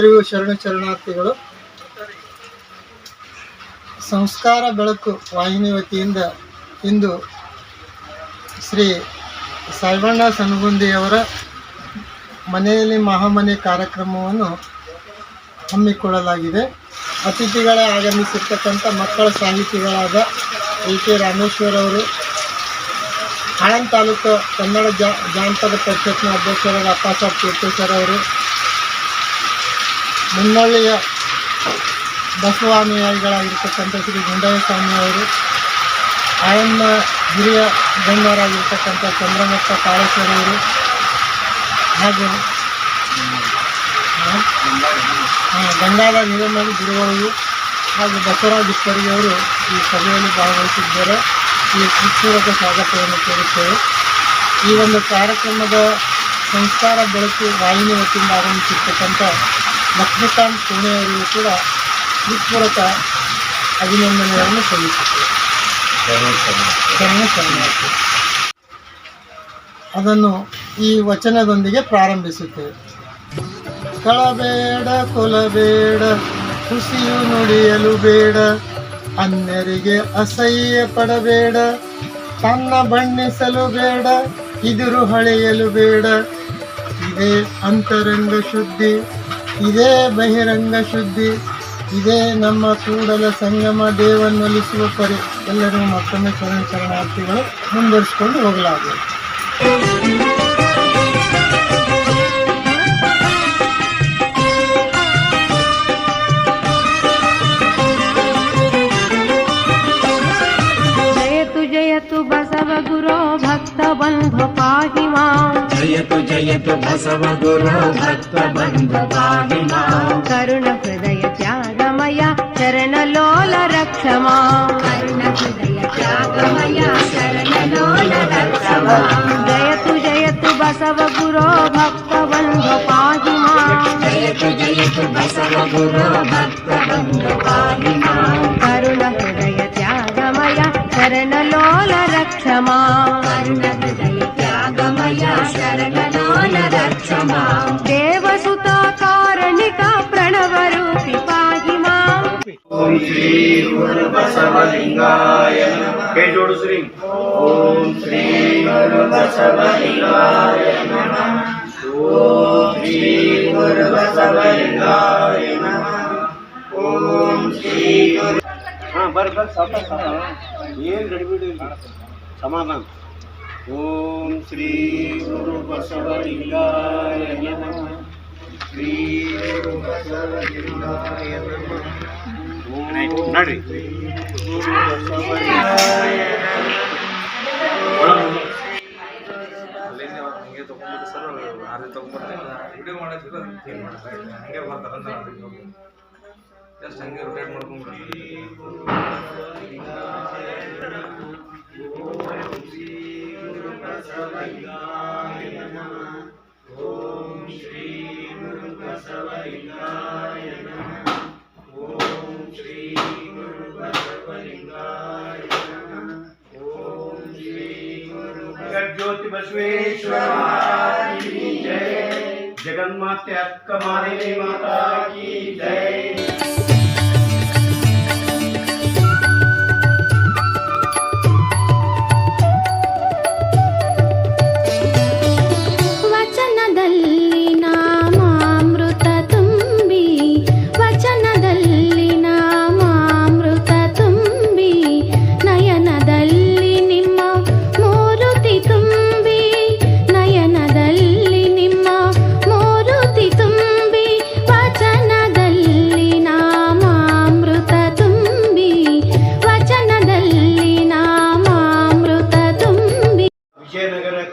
ಎಲ್ಲರಿಗೂ ಶರಣಾರ್ಥಿಗಳು. ಸಂಸ್ಕಾರ ಬೆಳಕು ವಾಹಿನಿ ವತಿಯಿಂದ ಇಂದು ಶ್ರೀ ಸಾಯಿಬಣ್ಣ ಸನಗುಂದಿಯವರ ಮನೆಯಲ್ಲಿ ಮಹಾಮನೆ ಕಾರ್ಯಕ್ರಮವನ್ನು ಹಮ್ಮಿಕೊಳ್ಳಲಾಗಿದೆ. ಅತಿಥಿಗಳೇ ಆಗಮಿಸಿರ್ತಕ್ಕಂಥ ಮಕ್ಕಳ ಸಾಹಿತಿಗಳಾದ ಕೆ ರಾಮೇಶ್ವರ್ ಅವರು, ಆಳಂದ ತಾಲೂಕು ಕನ್ನಡ ಜಾನಪದ ಪರಿಷತ್ನ ಅಧ್ಯಕ್ಷರಾದ ಅಪ್ಪಾಸಾಬ್ ತೀರ್ಥೇಶ್ವರ ಅವರು, ಮುನ್ನಳ್ಳಿಯ ಬಸವಾನುಯಾಯಿಗಳಾಗಿರ್ತಕ್ಕಂಥ ಶ್ರೀ ಗುಂಡಯ್ಯ ಸ್ವಾಮಿ ಅವರು, ಆಳಂದ ಹಿರಿಯ ಗಣ್ಯರಾಗಿರ್ತಕ್ಕಂಥ ಚಂದ್ರಮಪ್ಪ ಕಾಳೇಶ್ವರವರು ಹಾಗೂ ಗಂಗಾದ ಹಿರೇಮಠ ಗುರುಗಳು ಹಾಗೂ ಬಸವರಾಜ ಇಪ್ಪರಿಗೆ ಅವರು ಈ ಸಭೆಯಲ್ಲಿ ಭಾಗವಹಿಸಿದ್ದಾರೆ. ಈ ಹೃತ್ಪೂರ್ವಕ ಸ್ವಾಗತವನ್ನು ಕೋರುತ್ತೇವೆ. ಈ ಒಂದು ಕಾರ್ಯಕ್ರಮದ ಸಂಸ್ಕಾರ ಬೆಳಕು ವಾಹಿನಿ ವತಿಯಿಂದ ಆಗಮಿಸಿರ್ತಕ್ಕಂಥ ಲಕ್ಷ್ಮೀಕಾಂತ್ ಪುಣೆಯವರಿಗೂ ಕೂಡ ಹೃತ್ಪೂರ್ವಕ ಅಭಿನಂದನೆಗಳನ್ನು ಸಲ್ಲಿಸುತ್ತೇವೆ. ಅದನ್ನು ಈ ವಚನದೊಂದಿಗೆ ಪ್ರಾರಂಭಿಸುತ್ತೇವೆ. ಕಳಬೇಡ ಕೊಲಬೇಡ, ಖುಷಿಯು ನುಡಿಯಲು ಬೇಡ, ಅನ್ಯರಿಗೆ ಅಸಹ್ಯ ಪಡಬೇಡ, ತನ್ನ ಬಣ್ಣಿಸಲು ಬೇಡ, ಇದುರು ಹಳೆಯಲು ಬೇಡ. ಇದೇ ಅಂತರಂಗ ಶುದ್ಧಿ, ಇದೇ ಬಹಿರಂಗ ಶುದ್ಧಿ, ಇದೇ ನಮ್ಮ ಕೂಡಲ ಸಂಗಮ ದೇವನ್ನೊಲಿಸುವ ಪರಿ. ಎಲ್ಲರೂ ಮತ್ತೊಮ್ಮೆ ಶರಣಾರ್ಥಿಗಳು ಮುಂದುವರಿಸಿಕೊಂಡು ಹೋಗಲಾಗುವುದು. जयतु बसव गुरो भक्त बंधु पाहि मां. जयतु बसव गुरो भक्त बंधु पाहि मां. करुण हृदय त्यागमय चरण लोल रक्ष मां. करुण हृदय त्यागमय चरण लोल रक्ष मां. जयतु बसव गुरो भक्त बंधु पाहि मां. जयतु बसव गुरो भक्त बंधु पाहि मां. करुण हृदय त्यागमय शरण लोल रक्ष मां. करुण हृदय त्यागमय शरण लोल रक्ष मां. देवसुता कारणिक प्रणव रूपी पाहि मां. ओम श्री गुरु बसवलिंगाय नमः. कई जोड़ो श्री. ओम श्री गुरु बसवलिंगाय नमः. ओम श्री गुरु बसवलिंगाय नमः. ओम श्री गुरु. हाँ बर ಏನು ಗಡಿಬಿಡಿ ಸಮಾಧಾನ. ಓಂ ಶ್ರೀ ಗುರು ಬಸವಲಿಂಗಾಯ ನಮಃ. ಶ್ರೀ ಗುರು ಬಸವಲಿಂಗಾಯ ನಮಃ. ನಡ್ರಿ ಗುರು ಬಸವಲಿಂಗಾಯ ಹಂಗೆ ತಗೊಂಡ್ಬಿಟ್ಟು ಸರ್ ಅದೇ ತಗೊಂಡ್ಬರ್ತೀನಿ. ವಿಡಿಯೋ ಮಾಡೋದಿಲ್ಲ, ಹಂಗೆ ಬರ್ತಾರಂತ ಜಸ್ಟ್ ಹಂಗೆ ರೊಟೇಟ್ ಮಾಡ್ಕೊಂಡ್ಬಿಡ್ತೀನಿ. ಬಸವಲಿಂಗಾಯ ನಮಃ. ಓಂ ಶ್ರೀ ಗುರು ಬಸವಲಿಂಗಾಯ ನಮಃ. ಓಂ ಶ್ರೀ ಗುರು ಬಸವಲಿಂಗಾಯ ನಮಃ. ಓಂ ಶ್ರೀ ಗುರು ಜಗಜ್ಯೋತಿ ಬಸವೇಶ್ವರ ಕಿ ಜೈ. ಜಗನ್ಮಾತೆ ಅಕ್ಕ ಮಾರಿನಿ ಮಾತಾ ಕಿ ಜೈ.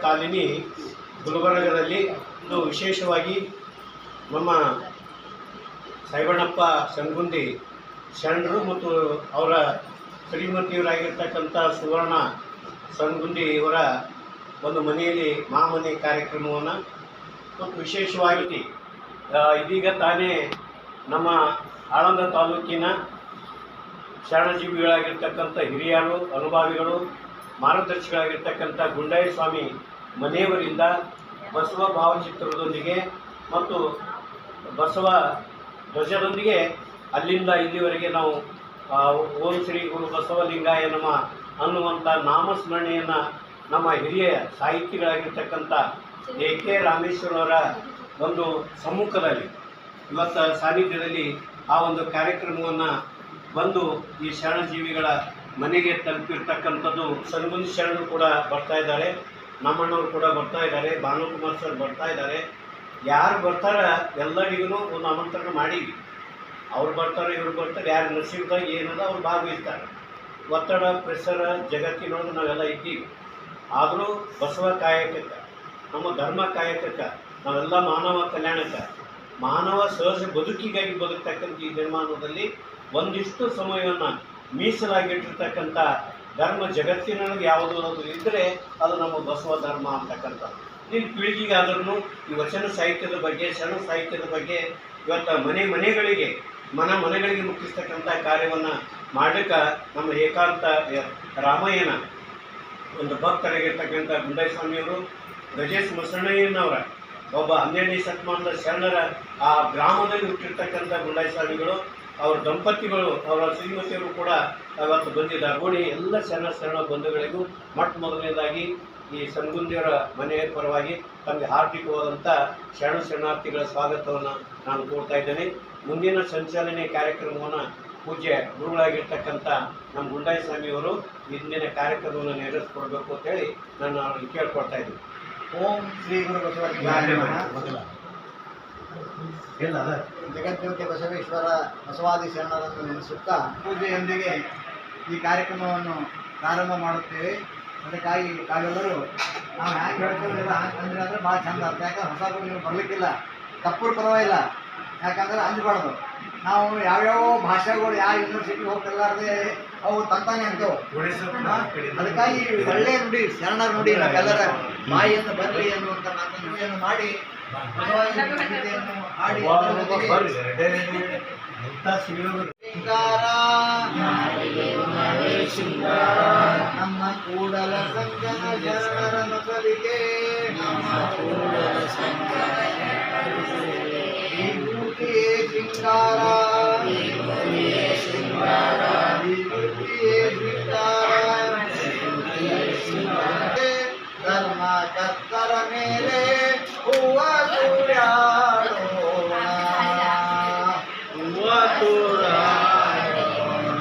ಕಾಲನಿ ಗುಲ್ಬರ್ಗದಲ್ಲಿ ಇದು ವಿಶೇಷವಾಗಿ ನಮ್ಮ ಸಾಯಿಬಣ್ಣಪ್ಪ ಸನಗುಂದಿ ಶರಣರು ಮತ್ತು ಅವರ ಶ್ರೀಮತಿಯವರಾಗಿರ್ತಕ್ಕಂಥ ಸುವರ್ಣ ಸನಗುಂದಿ ಇವರ ಒಂದು ಮನೆಯಲ್ಲಿ ಮಹಾಮನೆ ಕಾರ್ಯಕ್ರಮವನ್ನು ಮತ್ತು ವಿಶೇಷವಾಗಿ ಇದೀಗ ತಾನೇ ನಮ್ಮ ಆಳಂದ ತಾಲೂಕಿನ ಶರಣಜೀವಿಗಳಾಗಿರ್ತಕ್ಕಂಥ ಹಿರಿಯರು, ಅನುಭವಿಗಳು, ಮಾರ್ಗದರ್ಶಿಗಳಾಗಿರ್ತಕ್ಕಂಥ ಗುಂಡಯ್ಯ ಸ್ವಾಮಿ ಮನೆಯವರಿಂದ ಬಸವ ಭಾವಚಿತ್ರದೊಂದಿಗೆ ಮತ್ತು ಬಸವ ಧ್ವಜದೊಂದಿಗೆ ಅಲ್ಲಿಂದ ಇಲ್ಲಿವರೆಗೆ ನಾವು ಓಂ ಶ್ರೀ ಗುರು ಬಸವಲಿಂಗಾಯ ನಮ ಅನ್ನುವಂಥ ನಾಮಸ್ಮರಣೆಯನ್ನು ನಮ್ಮ ಹಿರಿಯ ಸಾಹಿತಿಗಳಾಗಿರ್ತಕ್ಕಂಥ A.K. ರಾಮೇಶ್ವರವರ ಒಂದು ಸಮ್ಮುಖದಲ್ಲಿ ಇವತ್ತು ಸಾನ್ನಿಧ್ಯದಲ್ಲಿ ಆ ಒಂದು ಕಾರ್ಯಕ್ರಮವನ್ನು ಬಂದು ಈ ಶರಣಜೀವಿಗಳ ಮನೆಗೆ ತಲುಪಿರ್ತಕ್ಕಂಥದ್ದು ಸನ್ಗುಂದಿ ಶರಣರು ಕೂಡ ಬರ್ತಾ ಇದ್ದಾರೆ, ನಮ್ಮಣ್ಣವರು ಕೂಡ ಬರ್ತಾ ಇದ್ದಾರೆ, ಭಾನುಕುಮಾರ್ ಸರ್ ಬರ್ತಾ ಇದ್ದಾರೆ. ಯಾರು ಬರ್ತಾರ ಎಲ್ಲರಿಗೂ ಒಂದು ಆಮಂತ್ರಣ ಮಾಡೀವಿ. ಅವ್ರು ಬರ್ತಾರೆ, ಇವ್ರು ಬರ್ತಾರೆ, ಯಾರು ನಸೀಬ್ದಾಗ ಏನದ ಅವ್ರು ಭಾಗವಹಿಸ್ತಾರೆ. ಒತ್ತಡ ಪ್ರೆಷರ್ ಜಗತ್ತಿನೊಳಗೆ ನಾವೆಲ್ಲ ಇದ್ದೀವಿ. ಆದರೂ ಬಸವ ಕಾಯಕಕ್ಕೆ, ನಮ್ಮ ಧರ್ಮ ಕಾಯಕಕ್ಕೆ, ನಾವೆಲ್ಲ ಮಾನವ ಕಲ್ಯಾಣಕ್ಕೆ, ಮಾನವ ಸಹಜ ಬದುಕಿಗಾಗಿ ಬದುಕ್ತಕ್ಕಂಥ ಈ ನಿರ್ಮಾಣದಲ್ಲಿ ಒಂದಿಷ್ಟು ಸಮಯವನ್ನು ಮೀಸಲಾಗಿಟ್ಟಿರ್ತಕ್ಕಂಥ ಧರ್ಮ ಜಗತ್ತಿನೊಳಗೆ ಯಾವುದಾದ್ರು ಇದ್ದರೆ ಅದು ನಮ್ಮ ಬಸವ ಧರ್ಮ ಅಂತಕ್ಕಂಥದ್ದು. ನಿಮ್ಮ ಪೀಳಿಗೆಗಾದ್ರೂ ಈ ವಚನ ಸಾಹಿತ್ಯದ ಬಗ್ಗೆ, ಶರಣ ಸಾಹಿತ್ಯದ ಬಗ್ಗೆ ಇವತ್ತು ಮನೆಗಳಿಗೆ ಮುಟ್ಟಿಸ್ತಕ್ಕಂಥ ಕಾರ್ಯವನ್ನು ಮಾಡಲಿಕ್ಕೆ ನಮ್ಮ ಏಕಾಂತ ರಾಮಯ್ಯನ ಒಂದು ಭಕ್ತರಾಗಿರ್ತಕ್ಕಂಥ ಗುಂಡಾಯಿ ಸ್ವಾಮಿಯವರು, ಗಜೇಶ್ ಮಸಣ್ಣಯ್ಯನವರ ಒಬ್ಬ 12ನೇ ಶತಮಾನದ ಶರಣರ ಆ ಗ್ರಾಮದಲ್ಲಿ ಹುಟ್ಟಿರ್ತಕ್ಕಂಥ ಗುಂಡಾಯಿ ಸ್ವಾಮಿಗಳು, ಅವರ ದಂಪತಿಗಳು, ಅವರ ಶ್ರೀಮತಿಯವರು ಕೂಡ ಅವತ್ತು ಬಂದಿದ್ದಾರೆ. ನೋಡಿ, ಎಲ್ಲ ಶರಣ ಬಂಧುಗಳಿಗೂ ಮೊದಲನೇದಾಗಿ ಈ ಸನ್ಗುಂದಿಯವರ ಮನೆಯ ಪರವಾಗಿ ತಮಗೆ ಹಾರ್ದಿಕವಾದಂಥ ಶರಣಾರ್ಥಿಗಳ ಸ್ವಾಗತವನ್ನು ನಾನು ಕೋರ್ತಾ ಇದ್ದೇನೆ. ಮುಂದಿನ ಸಂಚಾಲನೆ ಕಾರ್ಯಕ್ರಮವನ್ನು ಪೂಜ್ಯ ಗುರುಗಳಾಗಿರ್ತಕ್ಕಂಥ ನಮ್ಮ ಗುಂಡಾಯಿ ಸ್ವಾಮಿಯವರು ಇಂದಿನ ಕಾರ್ಯಕ್ರಮವನ್ನು ನೆರವೇರಿಸಿಕೊಡ್ಬೇಕು ಅಂತೇಳಿ ನಾನು ಅವ್ರಿಗೆ ಕೇಳ್ಕೊಡ್ತಾ ಇದ್ದೀನಿ. ಓಂ ಶ್ರೀ ಗುರು ಬಸವಲಿಂಗಾಯ ನಮಃ. ಜಗಜ್ಯೋತಿ ಬಸವೇಶ್ವರ ಬಸವಾದಿ ಶರಣರನ್ನು ನೆನೆಸುತ್ತಾ ಪೂಜೆಯೊಂದಿಗೆ ಈ ಕಾರ್ಯಕ್ರಮವನ್ನು ಪ್ರಾರಂಭ ಮಾಡುತ್ತೇವೆ. ಅದಕ್ಕಾಗಿ ತಾವೆಲ್ಲರೂ ನಾವು ಹ್ಯಾಂಗೆ ಹೇಳ್ತೇವೆ ಅಂದರೆ ಭಾಳ ಚಂದ ಅರ್ಥ. ಯಾಕಂದ್ರೆ ಹೊಸ ನೀವು ಬರಲಿಕ್ಕಿಲ್ಲ, ತಪ್ಪು ಪರವಾಗಿಲ್ಲ, ಯಾಕಂದ್ರೆ ಅಂಜಬಾರ್ದು. ನಾವು ಯಾವ್ಯಾವ ಭಾಷೆಗಳು ಯಾವ ಯೂನಿವರ್ಸಿಟಿಗೆ ಹೋಗ್ತಿಲ್ಲಾರ್ದೆ ಅವು ತಂತಾನೆ ಅಂತೇವೆ. ಅದಕ್ಕಾಗಿ ಒಳ್ಳೆಯ ನುಡಿ, ಶರಣರ ನುಡಿ ನಾವೆಲ್ಲರ ಬಾಯಿಯನ್ನು ಬರಲಿ ಅನ್ನುವಂಥ ಮಾತನ್ನು ನುಡಿಯನ್ನು ಮಾಡಿ ಗೀತೆಯನ್ನು ಹಾಡಿ ನಮ್ಮ ಕೂಡಲ ಸಂಗನ ಶರಣರ ಮಕ್ಕಳಿಗೆ ವಿಭೂತಿಯೇ ಶೃಂಗಾರ, ವಿಭೂತಿಯೇ ಶೃಂಗಾರ, ಧರ್ಮ ಕರ್ತರ ಮೇಲೆ ಹೂವ ತೂರಾಡೋಣ, ಹೂವ ತೂರಾಡೋಣ,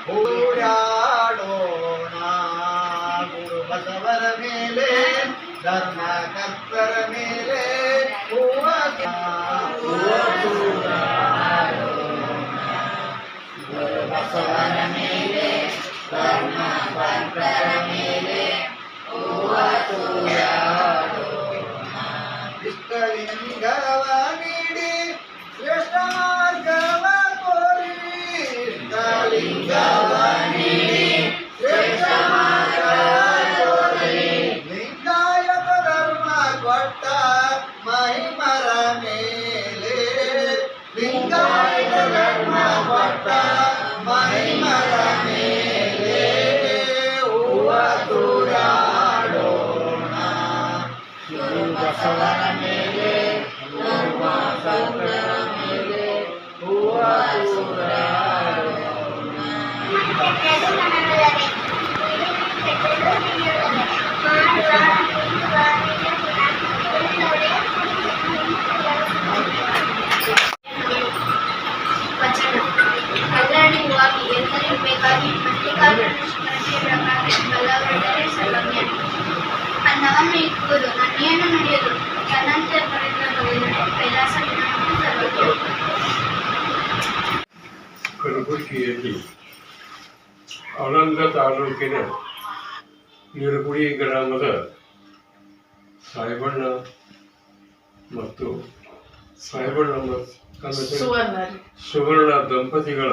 ಹೂಡಾಡೋಣ. ಗುರು ಬಸವರ ಮೇಲೆ, ಧರ್ಮ ಕರ್ತರ ಮೇಲೆ ಹೂವ ತೂರಾಡೋಣ. ಗುರು ಬಸವರ ಮೇಲೆ, ಧರ್ಮ ಕರ್ತರ ಮೇಲೆ ಹೂವ ತೂರಾಡೋಣ. ಇಷ್ಟಲಿಂಗವ ನೀಡಿ ಶ್ರೇಷ್ಠ ಮಾರ್ಗವ ತೋರಿ, ಇಷ್ಟಲಿಂಗವ ನೀಡಿ ಶ್ರೇಷ್ಠ ಮಾರ್ಗವ ತೋರಿ, ಲಿಂಗಾಯತ ಧರ್ಮ ಕೊಟ್ಟ ಮಹಿಮರ ಮೇಲೆ, ಲಿಂಗಾಯತ ಧರ್ಮ ಕೊಟ್ಟ ಮಹಿಮರ ಮೇಲೆ ಹೂವ ತೂರಾಡೋಣ. ಗುರು ಬಸವನ ಮೇಲೆ, ಧರ್ಮ ಕರ್ತರ ಮೇಲೆ ಹೂವ ತೂರಾಡೋಣ. ವಚನ ಕಲ್ಲಡಿಯುವಾಗಿ ಎಲ್ಲರಿಗೂ ಬೇಕಾಗಿ ಬಲವರ್ಧನೆ ಸರ್ವಜ್ಞ. ಅನ್ನವನ್ನು ಇಕ್ಕುವುದು ನನ್ನೇನು ನಡೆಯಲು ತನ್ನಂತೆ ಬರೆದ ಕೈಲಾಸ ಸರ್ವಜ್ಞ. ಕಲಬುರಗಿಯಲ್ಲಿ ಆನಂದ ತಾಲೂಕಿನ ನಿರಗುಡಿ ಗ್ರಾಮದ ಸಾಯಿಬಣ್ಣ ಮತ್ತು ಸುವರ್ಣ ದಂಪತಿಗಳ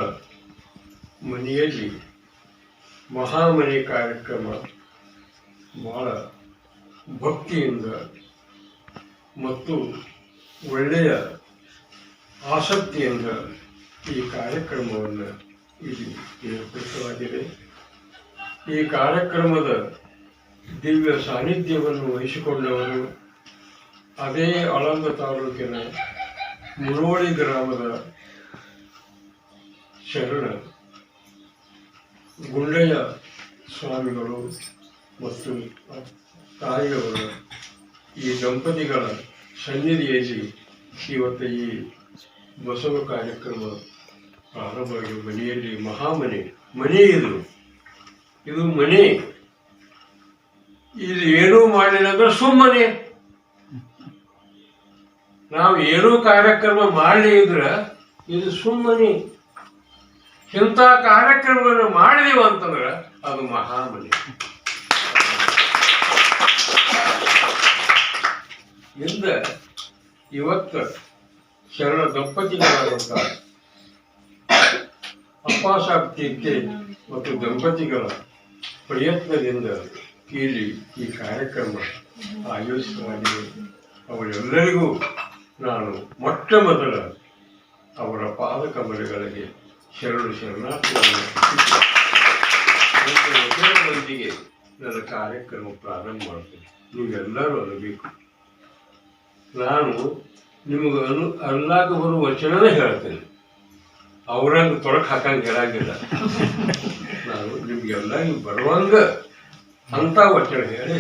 ಮನೆಯಲ್ಲಿ ಮಹಾಮನೆ ಕಾರ್ಯಕ್ರಮ ಬಹಳ ಭಕ್ತಿಯಿಂದ ಮತ್ತು ಒಳ್ಳೆಯ ಆಸಕ್ತಿಯಿಂದ ಈ ಕಾರ್ಯಕ್ರಮವನ್ನು ಇಲ್ಲಿ ಏರ್ಪಡಿಸಲಾಗಿದೆ. ಈ ಕಾರ್ಯಕ್ರಮದ ದಿವ್ಯ ಸಾನ್ನಿಧ್ಯವನ್ನು ವಹಿಸಿಕೊಂಡವರು ಅದೇ ಆಳಂದ ತಾಲೂಕಿನ ಮುರೋಳಿ ಗ್ರಾಮದ ಶರಣ ಗುಂಡಯ್ಯ ಸ್ವಾಮಿಗಳು ಮತ್ತು ತಾಯಿಯವರು ಈ ದಂಪತಿಗಳ ಸನ್ನಿಧಿಯಲ್ಲಿ ಇವತ್ತು ಈ ಬಸವ ಕಾರ್ಯಕ್ರಮ ಪ್ರಾರಂಭವಾಗಿ ಮನೆಯಲ್ಲಿ ಮಹಾಮನೆ ಮನೆ ಇದು ಮನೆ. ಇದು ಏನೂ ಮಾಡಿಲ್ಲ ಅಂದ್ರೆ ಸುಮ್ಮನೆ ನಾವು ಏನೂ ಕಾರ್ಯಕ್ರಮ ಮಾಡಲಿ ಇದ್ರೆ ಇದು ಸುಮ್ಮನೆ. ಇಂಥ ಕಾರ್ಯಕ್ರಮಗಳನ್ನು ಮಾಡಿದೆವು ಅಂತಂದ್ರೆ ಅದು ಮಹಾಮನೆ. ಇಂದ ಇವತ್ತು ಶರಣ ದಂಪತಿಗಳಾದಂಥ ಅಪ್ಪಾಸಾಬ್ ತೀರ್ಕೆ ಮತ್ತು ದಂಪತಿಗಳ ಪ್ರಯತ್ನದಿಂದ ಇಲ್ಲಿ ಈ ಕಾರ್ಯಕ್ರಮ ಆಯೋಜಿಸಲಾಗಿದೆ. ಅವರೆಲ್ಲರಿಗೂ ನಾನು ಮೊಟ್ಟ ಮೊದಲ ಅವರ ಪಾದ ಕಮಲಗಳಿಗೆ ಶರಣಾರ್ಥಿಗಳೊಂದಿಗೆ ನನ್ನ ಕಾರ್ಯಕ್ರಮ ಪ್ರಾರಂಭ ಮಾಡ್ತೇನೆ. ನೀವೆಲ್ಲರೂ ಅನ್ನಬೇಕು. ನಾನು ನಿಮಗೆ ಅಲ್ಲಾಗ ಬರುವ ವಚನನೇ ಹೇಳ್ತೇನೆ. ಅವ್ರಂಗೆ ತೊಡಕ್ ಹಾಕಂಗೆ ಹೇಳಂಗಿಲ್ಲ. ನಾನು ನಿಮ್ಗೆಲ್ಲ ಬರುವಂಗ ಅಂತ ವಚನ ಹೇಳಿ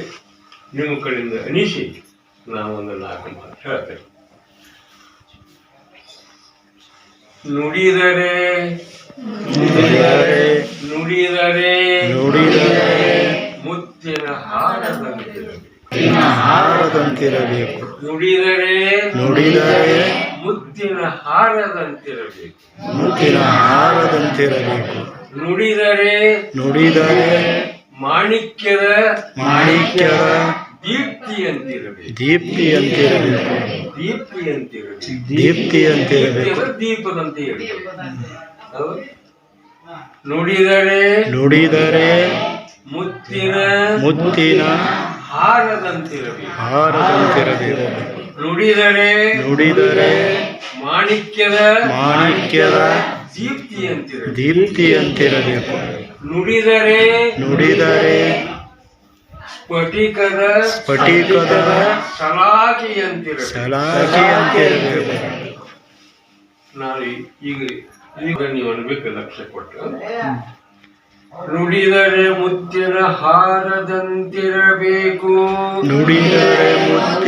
ನಿಮ್ಮ ಕಡೆಯಿಂದ ಅನಿಸಿ ನಾವೊಂದು 4 ಮಾತು ಹೇಳ್ತೇನೆ. ನುಡಿದರೆ ಮುತ್ತಿನ ಹಾರದಂತಿರಬೇಕು. ನುಡಿದರೆ ಮುತ್ತಿನ ಹಾರದಂತಿರಬೇಕು. ನುಡಿದರೆ ಮಾಣಿಕ್ಯದ ದೀಪ್ತಿಯಂತಿರಬೇಕು. ದೀಪದಂತೆ ಇರಬೇಕು. ನುಡಿದರೆ ಮುತ್ತಿನ ಹಾರದಂತಿರಬೇಕು. ನುಡಿದರೆ ಮಾಣಿಕ್ಯದ ದೀಪ್ತಿಯಂತಿರಬೇಕು. ನುಡಿದರೆ ಸ್ಫಟಿಕದ ಸಲಾಕೆಯಂತಿರಬೇಕು. ನಾನು ಈಗ ನೀವು ಅನ್ಬೇಕು ಲಕ್ಷ್ಯ ಕೊಟ್ಟು. ನುಡಿದರೆ ಮುತ್ತಿನ ಹಾರದಂತಿರಬೇಕು. ನುಡಿದರೆ ಮುತ್ತಿನ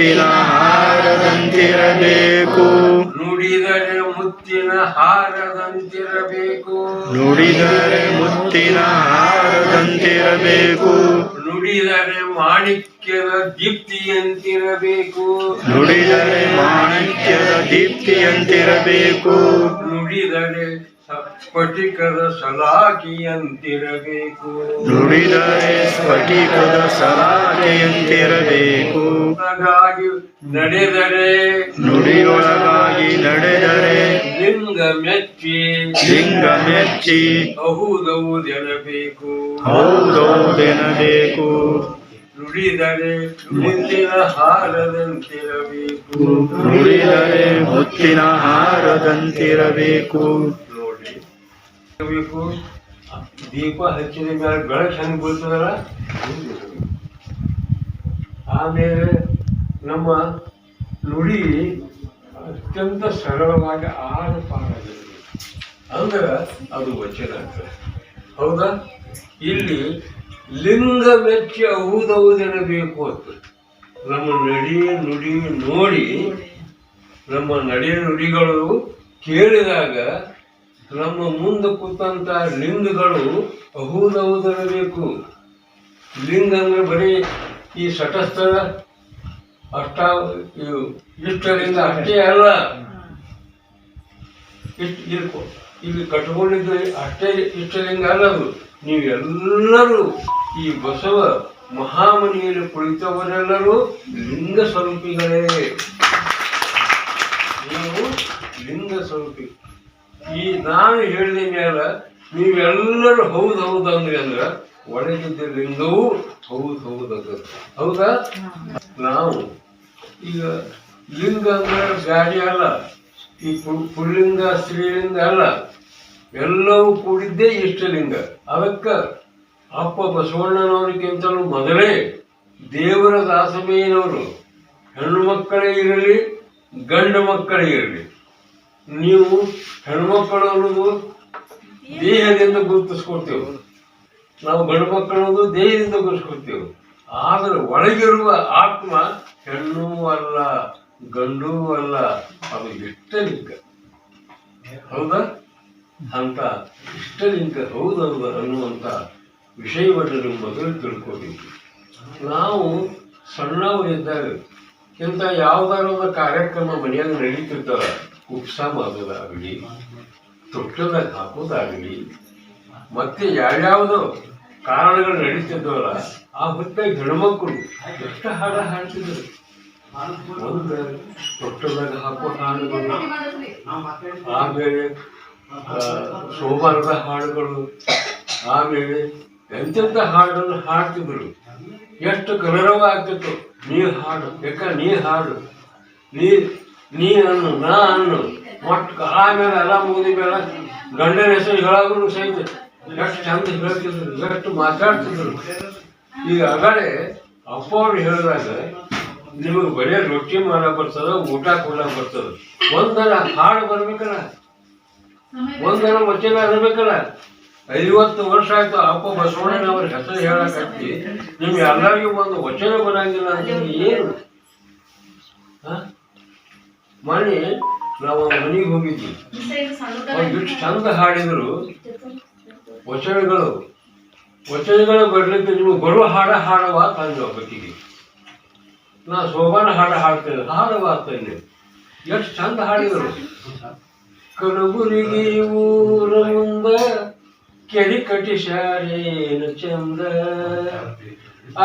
ಹಾರದಂತಿರಬೇಕು. ನುಡಿದರೆ ಮಾಣಿಕ್ಯದ ದೀಪ್ತಿಯಂತಿರಬೇಕು. ನುಡಿದರೆ ಸ್ಫಟಿಕದ ಸಲಾಕೆಯಂತಿರಬೇಕು. ನುಡಿಯೊಳಗಾಗಿ ನಡೆದರೆ ಲಿಂಗ ಮೆಚ್ಚಿ ಹೌದೌದೆನಬೇಕು. ನುಡಿದರೆ ಮುತ್ತಿನ ಹಾರದಂತಿರಬೇಕು. ನೋಡಿ ದೀಪ ಹಚ್ಚಿದ ಮೇಲೆ ಬೆಳಕು ಹೆಂಗ್ ಬೀಳ್ತದಲ್ಲ. ಆಮೇಲೆ ನಮ್ಮ ನುಡಿ ಅತ್ಯಂತ ಸರಳವಾಗಿ ಆಡಪಾಡಾಗಿರಬೇಕು. ಅಂದ್ರೆ ಅದು ವಚನ ಆಗ್ತದೆ. ಹೌದಾ? ಇಲ್ಲಿ ಲಿಂಗ ಮೆಚ್ಚಿ ಹೌದೌದೆನಬೇಕು ಅಂತ ನಮ್ಮ ನುಡಿ ನೋಡಿ ನಮ್ಮ ನುಡಿಗಳು ಕೇಳಿದಾಗ ನಮ್ಮ ಮುಂದೆ ಕೂತಂತ ಲಿಂಗಗಳು ಹೌದೌದೆನಬೇಕು. ಲಿಂಗ ಅಂದ್ರೆ ಬರೀ ಈ ಸಟಸ್ಥಳ ಇಷ್ಟಲಿಂಗ ಅಷ್ಟೇ ಅಲ್ಲ. ಇಲ್ಲಿ ಕಟ್ಕೊಂಡಿದ್ದು ಅಷ್ಟೇ ಇಷ್ಟಲಿಂಗ ಅಲ್ಲ. ಅದು ನೀವೆಲ್ಲರೂ ಈ ಬಸವ ಮಹಾಮನೆಯಲ್ಲಿ ಕುಳಿತವರೆಲ್ಲರೂ ಲಿಂಗ ಸ್ವರೂಪಿಗಳೇ. ನೀವು ಲಿಂಗ ಸ್ವರೂಪಿ. ಈ ನಾನು ಹೇಳಿದ ಮೇಲೆ ನೀವೆಲ್ಲರೂ ಹೌದು ಅಂದ್ರೆ ಒಳಗಿದ್ದ ಲಿಂಗವೂ ಹೌದು. ಹೌದಾ? ನಾವು ಈಗ ಲಿಂಗ ಅಂದ್ರೆ ಗಾಡಿ ಅಲ್ಲ, ಈ ಪುಲ್ಲಿಂಗ ಸ್ತ್ರೀಲಿಂಗ ಅಲ್ಲ, ಎಲ್ಲವೂ ಕೂಡಿದ್ದೇ ಇಷ್ಟಲಿಂಗ. ಅದಕ್ಕ ಅಪ್ಪ ಬಸವಣ್ಣನವರಿಗಿಂತಲೂ ಮೊದಲೇ ದೇವರ ದಾಸಮೇನವರು ಹೆಣ್ಣು ಮಕ್ಕಳೇ ಇರಲಿ ಗಂಡು ಮಕ್ಕಳೇ ಇರಲಿ, ನೀವು ಹೆಣ್ಮಕ್ಕಳು ಅನ್ನೋದು ದೇಹದಿಂದ ಗುರುತಿಸ್ಕೊಡ್ತೇವೆ, ನಾವು ಗಂಡು ಮಕ್ಕಳು ಅನ್ನೋದು ದೇಹದಿಂದ ಗುರುತಿಸ್ಕೊಡ್ತೇವೆ. ಆದರೆ ಒಳಗಿರುವ ಆತ್ಮ ಹೆಣ್ಣೂ ಅಲ್ಲ ಗಂಡೂ ಅಲ್ಲ, ಅದು ಇಷ್ಟಲಿಂಗ. ಹೌದಾ? ಅಂತ ಇಷ್ಟಲಿಂಗ ಹೌದೌದು ಅನ್ನುವಂಥ ವಿಷಯವನ್ನು ನೀವು ಮೊದಲು ತಿಳ್ಕೋಬೇಕು. ನಾವು ಸಣ್ಣವರಿದ್ದಾಗ ಇಂಥ ಯಾವುದಾದ್ರು ಒಂದು ಕಾರ್ಯಕ್ರಮ ಮನೆಯಾಗ ನಡೀತಿರ್ತಾವ, ಉಪ್ಸ ಮಾಡೋದಾಗಲಿ, ತೊಟ್ಟದಾಗ ಹಾಕೋದಾಗಲಿ, ಮತ್ತೆ ಯಾವ್ಯಾವುದೋ ಕಾರಣಗಳು ನಡೀತಿದ್ದವಲ್ಲ, ಆ ಹೊತ್ತಾಗ ಹೆಣ್ಮಕ್ಳು ಎಷ್ಟು ಹಾಡ ಹಾಡ್ತಿದ್ರು. ಒಂದು ತೊಟ್ಟದಾಗ ಹಾಕೋ ಹಾಡುಗಳು, ಆಮೇಲೆ ಸೋಮವಾರದ ಹಾಡುಗಳು, ಆಮೇಲೆ ಎಂತೆಂಥ ಹಾಡುಗಳನ್ನು ಹಾಡ್ತಿದ್ರು. ಎಷ್ಟು ಕಲರವ ಆಗ್ತಿತ್ತು. ನೀ ಹಾಡು ಯಾಕಂದ್ರೆ ನೀ ಹಾಡು, ನೀ ಅನ್ನು ನಾ ಅನ್ನು ಮೊಟ್ಟ. ಆಮೇಲೆ ಎಲ್ಲ ಮುಗಿದ ಮೇಲೆ ಗಂಡನ ಹೆಸರು ಹೇಳೋದ್ರು ಸಹಿತ ಎಷ್ಟು ಚಂದ ಹೇಳ್ತಿದ್ರು, ಎಷ್ಟು ಮಾತಾಡ್ತಿದ್ರು. ಈಗ ಆಗಲೇ ಅಪ್ಪ ಅವ್ರು ಹೇಳಿದಾಗ ನಿಮಗೆ ಬರೀ ರೊಟ್ಟಿ ಮಾಡಕ್ ಬರ್ತದ, ಊಟ ಕೊಡಕ್ ಬರ್ತದ, ಒಂದರ ಹಾಡು ಬರ್ಬೇಕಲ್ಲ, ಒಂದರ ವಚನ ಇರ್ಬೇಕಲ್ಲ. 50 ವರ್ಷ ಆಯ್ತು ಅಪ್ಪ ಬಸವಣ್ಣನವ್ರ ಹೆಸರು ಹೇಳಕತ್ತಿ, ನಿಮ್ಗೆ ಎಲ್ಲರಿಗೂ ಒಂದು ವಚನ ಬರಂಗಿಲ್ಲ ಅಂತ ಏನು? ಮನೆ ನಾವು ಮನೆಗೆ ಹೋಗಿದ್ವಿ, ಅವ್ರು ಎಷ್ಟು ಚಂದ ಹಾಡಿದ್ರು. ವಚನಗಳು ಬರ್ಲಿಕ್ಕೆ ನೀವು ಬರುವ ಹಾಡವ ತಂದೆ ಒಬ್ಬಕ್ಕಿಗೆ. ನಾ ಸೋಬಾನ ಹಾಡ್ತೇನೆ, ಹಾಡವ ತಂದೆ. ಎಷ್ಟು ಚಂದ ಹಾಡಿದರು. ಕಲಬುರಗಿ ಊರ ಮುಂದ ಕೆರಿ ಕಟ್ಟಿಸ್ಯಾರೇನು ಚಂದ,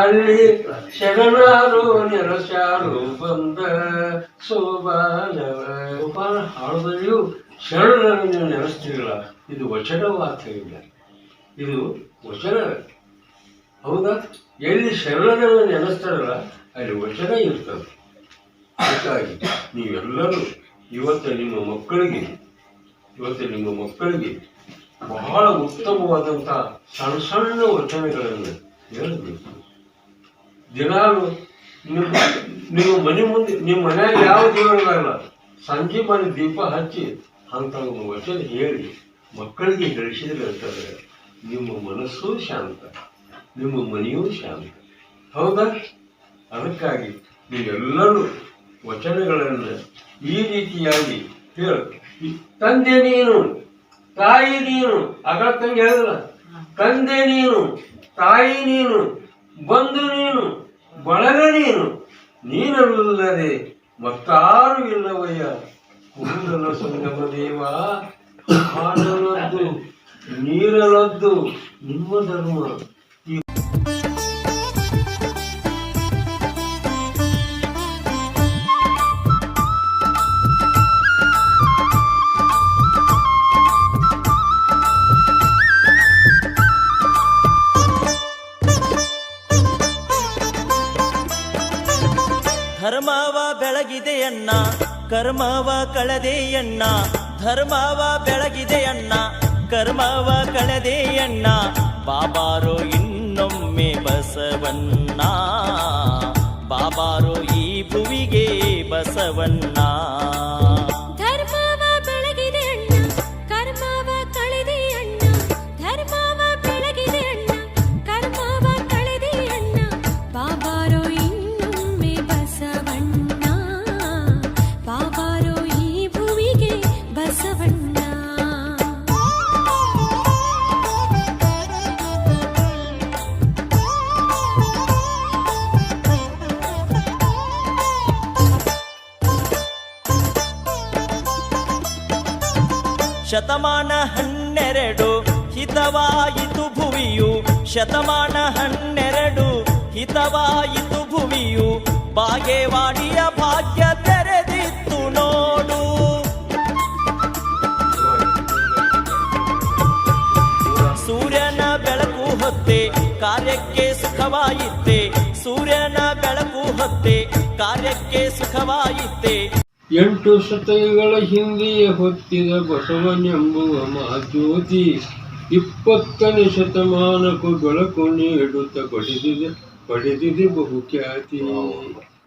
ಅಲ್ಲಿ ಶರಣಾರು ನೆರಸಾರು ಬಂದ ಸೋಬಾನವ. ಹಾಡದಲ್ಲಿಯೂ ಶರಣರನ್ನು ನೀವು ನೆನೆಸ್ತೀರಲ್ಲ, ಇದು ವಚನವಾರ್ತೆಯಿಲ್ಲ, ಇದು ವಚನ. ಹೌದಾ? ಎಲ್ಲಿ ಶರಣರನ್ನು ನೆನೆಸ್ತಾರಲ್ಲ ಅಲ್ಲಿ ವಚನ ಇರ್ತದೆ. ಹಾಗಾಗಿ ನೀವೆಲ್ಲರೂ ಇವತ್ತು ನಿಮ್ಮ ಮಕ್ಕಳಿಗೆ ಬಹಳ ಉತ್ತಮವಾದಂಥ ಸಣ್ಣ ಸಣ್ಣ ವಚನಗಳನ್ನು ಹೇಳಬೇಕು. ದಿನಾಲು ನಿಮ್ಮ ಮನೆ ಮುಂದೆ, ನಿಮ್ಮ ಮನೆಯಾಗ ಯಾವ ದೇವರಿಲ್ಲ, ಸಂಜೆ ಮನೆ ದೀಪ ಹಚ್ಚಿ ಅಂತ ಒಂದು ವಚನ ಹೇಳಿ ಮಕ್ಕಳಿಗೆ ಹೇಳಿಸಿದ್ರೆ ಅಂತಂದ್ರೆ ನಿಮ್ಮ ಮನಸ್ಸು ಶಾಂತ, ನಿಮ್ಮ ಮನೆಯೂ ಶಾಂತ. ಹೌದಾ? ಅದಕ್ಕಾಗಿ ನೀವೆಲ್ಲರೂ ವಚನಗಳನ್ನು ಈ ರೀತಿಯಾಗಿ ಹೇಳ. ತಂದೆ ನೀನು, ತಾಯಿ ನೀನು, ತಂಗೆ ಹೇಳಿದ್ರ, ತಂದೆ ನೀನು, ತಾಯಿ ನೀನು, ಬಂಧು ನೀನು, ಬಳಗ ನೀನಲ್ಲದೆ ಮತ್ತಾರು ಇಲ್ಲವಯ್ಯ. ಕೂದಲ ಸಂಗಮ ದೇವ, ಹಾಡಲದ್ದು ನೀರಲದ್ದು ನಿಮ್ಮ ಧರ್ಮ. ಧರ್ಮವ ಬೆಳಗಿದೆಯಣ್ಣ, ಕರ್ಮವ ಕಳೆದೆಯಣ್ಣ. ಧರ್ಮವ ಬೆಳಗಿದೆಯಣ್ಣ, ಕರ್ಮವ ಕಳೆದೆಯಣ್ಣ. ಬಾಬಾರೋ ಇನ್ನೊಮ್ಮೆ ಬಸವಣ್ಣ, ಬಾಬಾರೋ ಈ ಭುವಿಗೆ ಬಸವಣ್ಣ. ಧರ್ಮವ ಬೆಳಗಿದೆಯಣ್ಣ, ಕರ್ಮವ ಕಳೆದೆಯಣ್ಣ. ಧರ್ಮವ ಬೆಳಗಿದೆಯಣ್ಣ, ಕರ್ಮವ ಕಳೆದೆಯಣ್ಣ. ಬಾಬಾರೋ ಇನ್ನೊಮ್ಮೆ ಬಸವಣ್ಣ, ಬಾಬಾರೋ ಈ ಭುವಿಗೆ ಬಸವಣ್ಣ. ಶತಮಾನ 12 ಹಿತವಾಯಿತು ಭುವಿಯು, ಶತಮಾನ 12 ಹಿತವಾಯಿತು ಭುವಿಯು. ಬಾಗೇವಾಡಿಯ ಭಾಗ್ಯ ತೆರೆದಿತ್ತು ನೋಡು. ಸೂರ್ಯನ ಬೆಳಕು ಹೊತ್ತೆ ಕಾರ್ಯಕ್ಕೆ ಸುಖವಾಯಿತೆ, ಸೂರ್ಯನ ಬೆಳಕು ಹೊತ್ತೆ ಕಾರ್ಯಕ್ಕೆ ಸುಖವಾಯಿತೆ. 8 ಶತಕಗಳ ಹಿಂದೆಯೇ ಹೊತ್ತಿದ ಬಸವನೆಂಬುವ ಮಹಾಜ್ಯೋತಿ 20ನೇ ಶತಮಾನಕ್ಕೂ ಬೆಳಕು ನೀಡುತ್ತ ಪಡೆದಿದೆ ಬಹುಖ್ಯಾತಿ.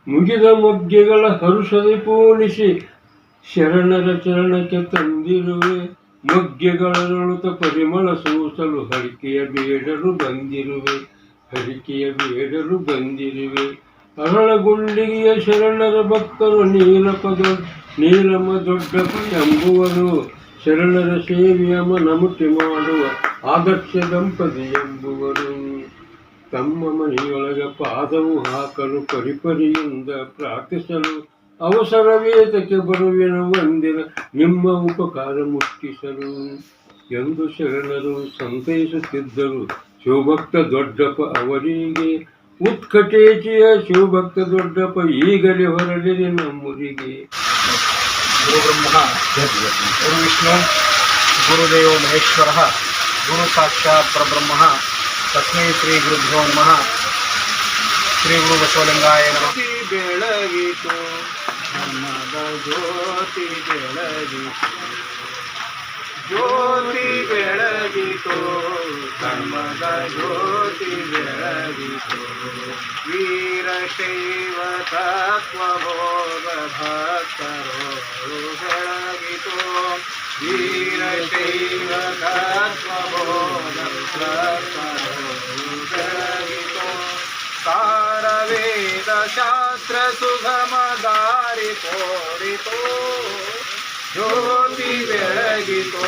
ಮುಗಿದ ಮೊಗ್ಗೆಗಳ ಹರುಷದೆ ಪೂಣಿಸಿ ಶರಣರ ಚರಣಕ್ಕೆ ತಂದಿರುವೆ. ಮೊಗ್ಗೆಗಳರಳುತ ಪರಿಮಳ ಸೂಸಲು ಹರಿಕೆಯ ಬೇಡರು ಬಂದಿರುವೆ. ಹರಿಕೆಯ ಬೇಡರು ಬಂದಿರುವೆ. ಅರಳಗುಂಡಿಗೆಯ ಶರಣರ ಭಕ್ತರು ನೀಲಮ ದೊಡ್ಡಪ್ಪ ಎಂಬುವರು. ಶರಣರ ಸೇವೆಯ ಮನಮುಟ್ಟಿ ಮಾಡುವ ಆದರ್ಶ ದಂಪತಿ ಎಂಬುವರು. ತಮ್ಮ ಮನೆಯೊಳಗ ಪಾದವು ಹಾಕಲು ಪರಿಪರಿಯಿಂದ ಪ್ರಾರ್ಥಿಸಲು ಅವಸರವೇತಕ್ಕೆ ಬರುವೆನು ಒಂದಿನ ನಿಮ್ಮ ಉಪಕಾರ ಮುಟ್ಟಿಸಲು ಎಂದು ಶರಣರು ಸಂತೈಸುತ್ತಿದ್ದರು. ಶಿವಭಕ್ತ ದೊಡ್ಡಪ್ಪ ಅವರಿಗೆ ಉತ್ಕಟೇಚಿಯ ಶಿವಭಕ್ತ ದೊಡ್ಡಪ್ಪ ಈಗಲೇ ಹೊರಡಿದೆ ನಮ್ಮೂರಿಗೆ. ಗುರುಬ್ರಹ್ಮ ಗುರು ವಿಷ್ಣು ಗುರುದೇವೋ ಮಹೇಶ್ವರ ಗುರು ಸಾಕ್ಷಾತ್ ಪರಬ್ರಹ್ಮ ತಸ್ಮೈ ಶ್ರೀ ಗುರುಭ್ಯೋ ನಮಃ. ಶ್ರೀ ಗುರು ಬಸವಲಿಂಗಾಯ ನಮಃ. ಬೆಳಗಿತು ಧರ್ಮದ ಜ್ಯೋತಿ ಬೆಳಗಿತು. ಜ್ಯೋತಿ ಬೆಳಗಿತು ಧರ್ಮದ ಜ್ಯೋತಿ ಬೆಳಗಿತು. ವೀರಶೈವ ತತ್ವಬೋಧ ಭಕ್ತರು ಬೆಳಗಿತು. ವೀರಶೈವ ತತ್ವಬೋಧ ಭಕ್ತರು ಬೆಳಗಿತು. ಸಾರವೇದ ಶಾಸ್ತ್ರ ಸುಗಮ ದಾರಿ ತೋರಿತು. ಜ್ಯೋತಿ ಬೆಳಗಿತು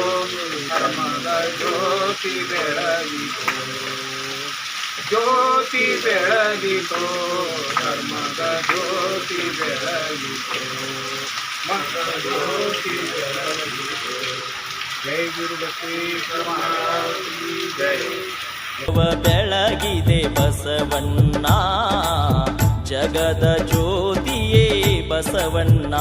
ಧರ್ಮದ ಜ್ಯೋತಿ ಬೆಳಗಿತು. ಜ್ಯೋತಿ ಬೆಳಗಿತು ಧರ್ಮದ ಜ್ಯೋತಿ ಬೆಳಗಿತು. ಮಕ್ಕಳ ಜ್ಯೋತಿ ಬೆಳಗಿತು. ಜೈ ಗುರು ಬಸವೇಶ್ವರ ಮಹಾರಾಜ್ ಕಿ ಜೈ. ಬೆಳಗಿದೆ ಬಸವಣ್ಣ ಜಗದ ಜ್ಯೋತಿಯೇ ಬಸವಣ್ಣ.